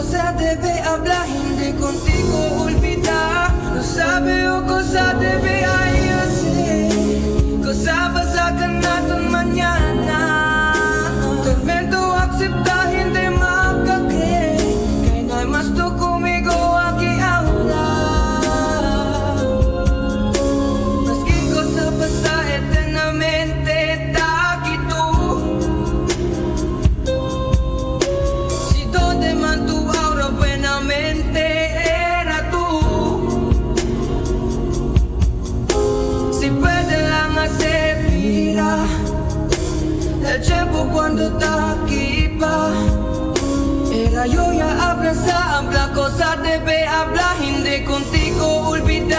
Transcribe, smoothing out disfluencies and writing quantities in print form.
cosa debe hablar, hindi contigo olvidar. No sabe o cosa debe hacer, cosa pasakan natin mañana. Tormento acepta, hindi makakre, kaya no hay más tú conmigo aquí ahora. Maski cosa pasa eternamente, está aquí tú. Si donde man tu aura buenamente era tú. Si puede lang hacer vida el tiempo cuando está aquí pa. Era yo ya habla cosa debe hablar, hindi contigo olvidar.